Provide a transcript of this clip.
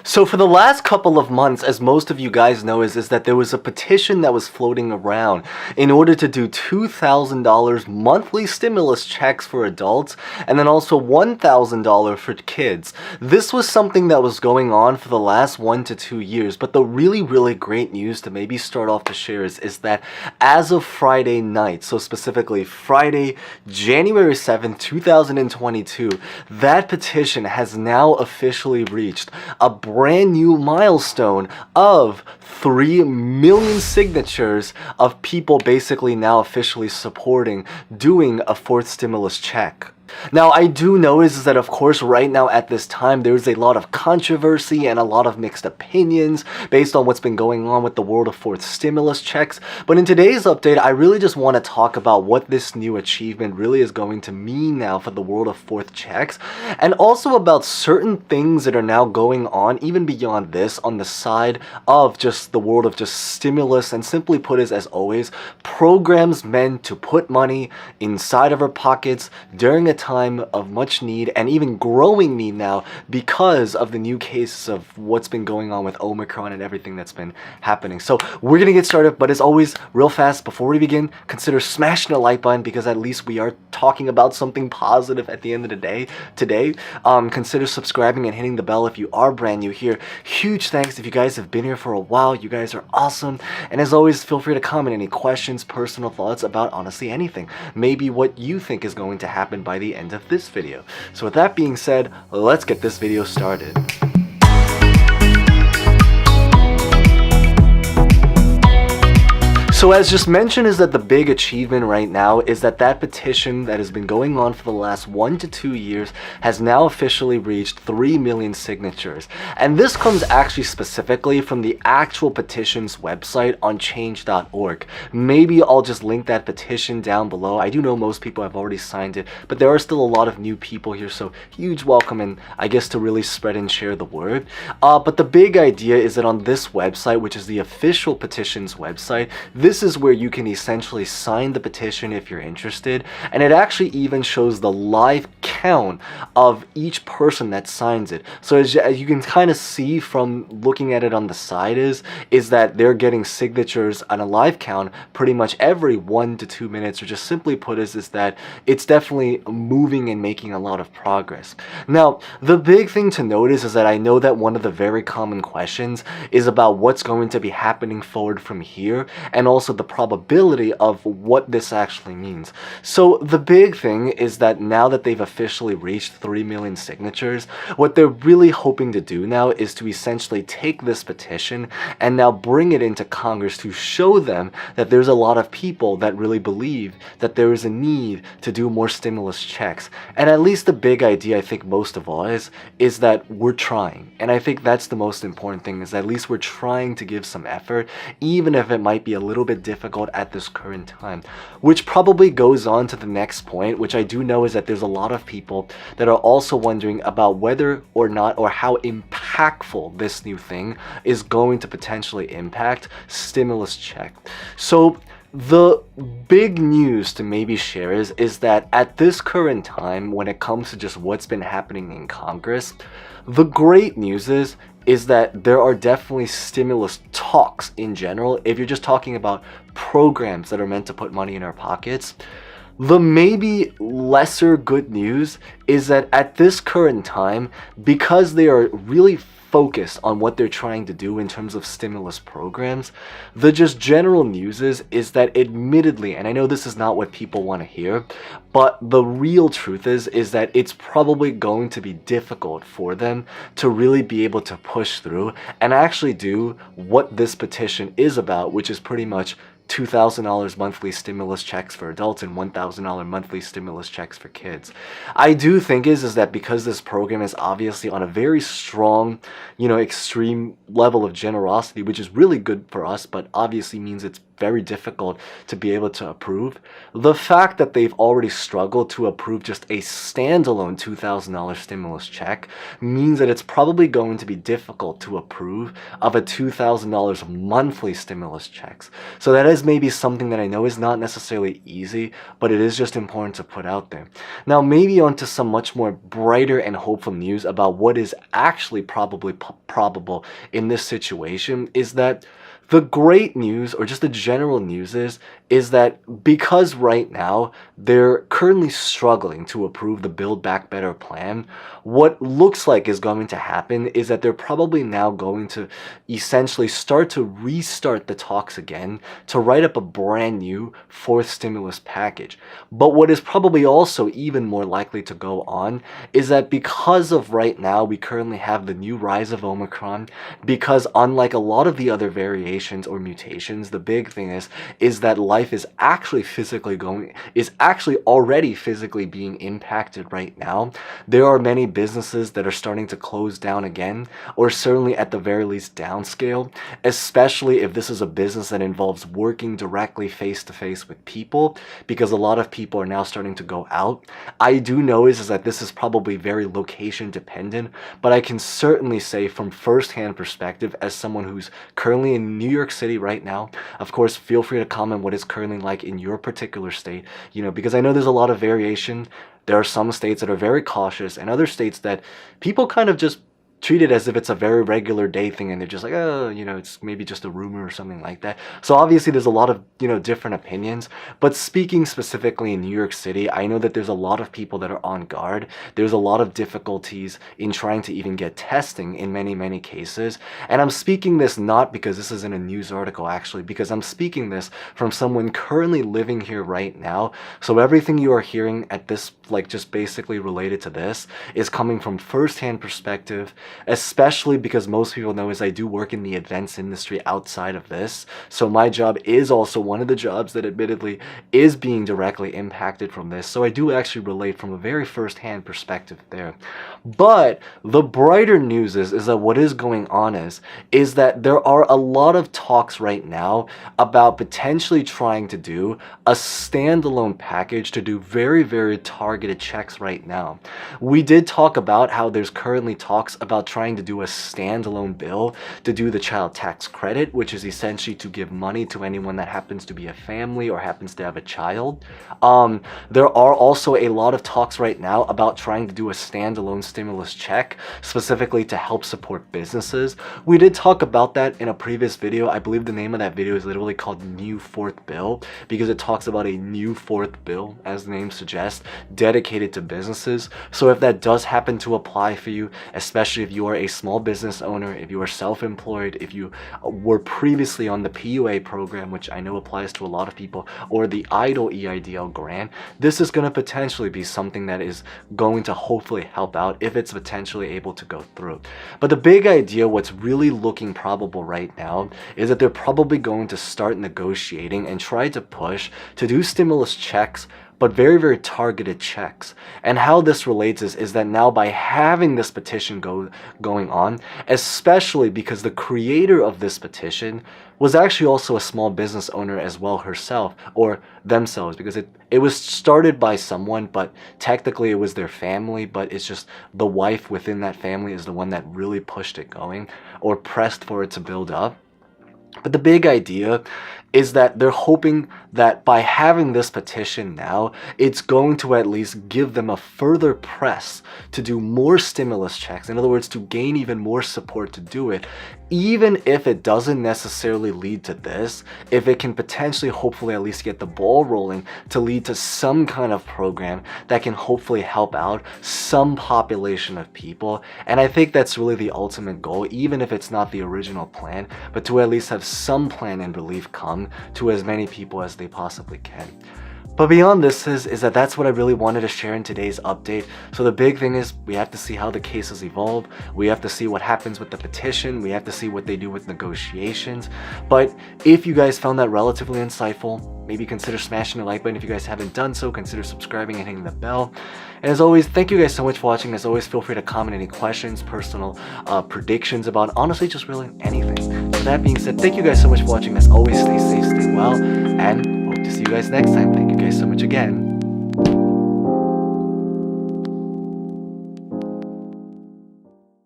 So for the last couple of months, as most of you guys know, is that there was a petition that was floating around in order to do $2,000 monthly stimulus checks for adults and then also $1,000 for kids. This was something that was going on for the last 1 to 2 years, but the really great news to maybe start off to share is that as of Friday night, so specifically Friday, January 7th, 2022, that petition has now officially reached a brand new milestone of 3 million signatures of people basically now officially supporting doing a fourth stimulus check. Now, I do know is that, of course, right now at this time, there's a lot of controversy and a lot of mixed opinions based on what's been going on with the world of fourth stimulus checks. But in today's update, I really just want to talk about what this new achievement really is going to mean now for the world of fourth checks, and also about certain things that are now going on, even beyond this, on the side of just the world of just stimulus, and simply put as always, programs meant to put money inside of our pockets during a time of much need and even growing need now because of the new cases of what's been going on with Omicron and everything that's been happening. So we're gonna get started, but as always, real fast, before we begin, consider smashing the like button because at least we are talking about something positive at the end of the day today. Consider subscribing and hitting the bell if you are brand new here. Huge thanks if you guys have been here for a while. You guys are awesome. And as always, feel free to comment any questions, personal thoughts about honestly anything. Maybe what you think is going to happen by the end of this video. So with that being said, let's get this video started. So as just mentioned is that the big achievement right now is that petition that has been going on for the last 1 to 2 years has now officially reached 3 million signatures. And this comes actually specifically from the actual petition's website on change.org. Maybe I'll just link that petition down below. I do know most people have already signed it, but there are still a lot of new people here, so huge welcome and I guess to really spread and share the word. But the big idea is that on this website, which is the official petition's website, this is where you can essentially sign the petition if you're interested, and it actually even shows the live count of each person that signs it. So as you can kind of see from looking at it on the side is that they're getting signatures on a live count pretty much every 1 to 2 minutes, or just simply put is that it's definitely moving and making a lot of progress. Now, the big thing to notice is that I know that one of the very common questions is about what's going to be happening forward from here, and also the probability of what this actually means. So the big thing is that now that they've officially reached 3 million signatures, what they're really hoping to do now is to essentially take this petition and now bring it into Congress to show them that there's a lot of people that really believe that there is a need to do more stimulus checks. And at least the big idea, I think most of all, is that we're trying. And I think that's the most important thing, is at least we're trying to give some effort, even if it might be a little bit difficult at this current time. Which probably goes on to the next point, which I do know is that there's a lot of people that are also wondering about whether or not, or how impactful this new thing is going to potentially impact stimulus check. So the big news to maybe share is that at this current time, when it comes to just what's been happening in Congress, the great news is that there are definitely stimulus talks in general. If you're just talking about programs that are meant to put money in our pockets, the maybe lesser good news is that at this current time, because they are really focused on what they're trying to do in terms of stimulus programs, the just general news is that admittedly, and I know this is not what people want to hear, but the real truth is that it's probably going to be difficult for them to really be able to push through and actually do what this petition is about, which is pretty much $2,000 monthly stimulus checks for adults and $1,000 monthly stimulus checks for kids. I do think is that because this program is obviously on a very strong, extreme level of generosity, which is really good for us, but obviously means it's very difficult to be able to approve. The fact that they've already struggled to approve just a standalone $2,000 stimulus check means that it's probably going to be difficult to approve of a $2,000 monthly stimulus checks. So that is maybe something that I know is not necessarily easy, but it is just important to put out there. Now, maybe onto some much more brighter and hopeful news about what is actually probably probable in this situation is that the great news, or just the general news, is that because right now they're currently struggling to approve the Build Back Better plan, what looks like is going to happen is that they're probably now going to essentially start to restart the talks again to write up a brand new fourth stimulus package. But what is probably also even more likely to go on is that because of right now we currently have the new rise of Omicron, because unlike a lot of the other variations or mutations, the big thing is that life is actually already physically being impacted right now. There are many businesses that are starting to close down again, or certainly at the very least downscale, especially if this is a business that involves working directly face to face with people, because a lot of people are now starting to go out. I do know is that this is probably very location dependent, but I can certainly say from firsthand perspective as someone who's currently in New York City right now. Of course, feel free to comment what it's currently like in your particular state, because I know there's a lot of variation. There are some states that are very cautious and other states that people kind of just treat it as if it's a very regular day thing, and they're just like, oh, it's maybe just a rumor or something like that. So obviously there's a lot of, different opinions, but speaking specifically in New York City, I know that there's a lot of people that are on guard. There's a lot of difficulties in trying to even get testing in many, many cases. And I'm speaking this not because this is in a news article, actually, because I'm speaking this from someone currently living here right now. So everything you are hearing at this, just basically related to this, is coming from firsthand perspective, especially because most people know is I do work in the events industry outside of this. So my job is also one of the jobs that admittedly is being directly impacted from this. So I do actually relate from a very firsthand perspective there. But the brighter news is that what is going on is that there are a lot of talks right now about potentially trying to do a standalone package to do very, very targeted checks right now. We did talk about how there's currently talks about trying to do a standalone bill to do the child tax credit, which is essentially to give money to anyone that happens to be a family or happens to have a child. There are also a lot of talks right now about trying to do a standalone stimulus check, specifically to help support businesses. We did talk about that in a previous video. I believe the name of that video is literally called New Fourth Bill, because it talks about a new fourth bill, as the name suggests, dedicated to businesses. So if that does happen to apply for you, especially if you are a small business owner, if you are self-employed, if you were previously on the PUA program, which I know applies to a lot of people, or the EIDL EIDL grant, this is going to potentially be something that is going to hopefully help out if it's potentially able to go through. But the big idea, what's really looking probable right now, is that they're probably going to start negotiating and try to push to do stimulus checks, but very, very targeted checks. And how this relates is that now by having this petition going on, especially because the creator of this petition was actually also a small business owner as well herself, or themselves, because it was started by someone, but technically it was their family, but it's just the wife within that family is the one that really pushed it going or pressed for it to build up. But the big idea is that they're hoping that by having this petition now, it's going to at least give them a further press to do more stimulus checks. In other words, to gain even more support to do it, even if it doesn't necessarily lead to this, if it can potentially hopefully at least get the ball rolling to lead to some kind of program that can hopefully help out some population of people. And I think that's really the ultimate goal, even if it's not the original plan, but to at least have some plan and relief come to as many people as they possibly can. But beyond this is that that's what I really wanted to share in today's update. So the big thing is we have to see how the cases evolve. We have to see what happens with the petition. We have to see what they do with negotiations. But if you guys found that relatively insightful, maybe consider smashing the like button. If you guys haven't done so, consider subscribing and hitting the bell. And as always, thank you guys so much for watching. As always, feel free to comment any questions, personal predictions about honestly just really anything. with that being said, thank you guys so much for watching. As always, stay safe, stay well, and hope to see you guys next time. Thank you guys so much again.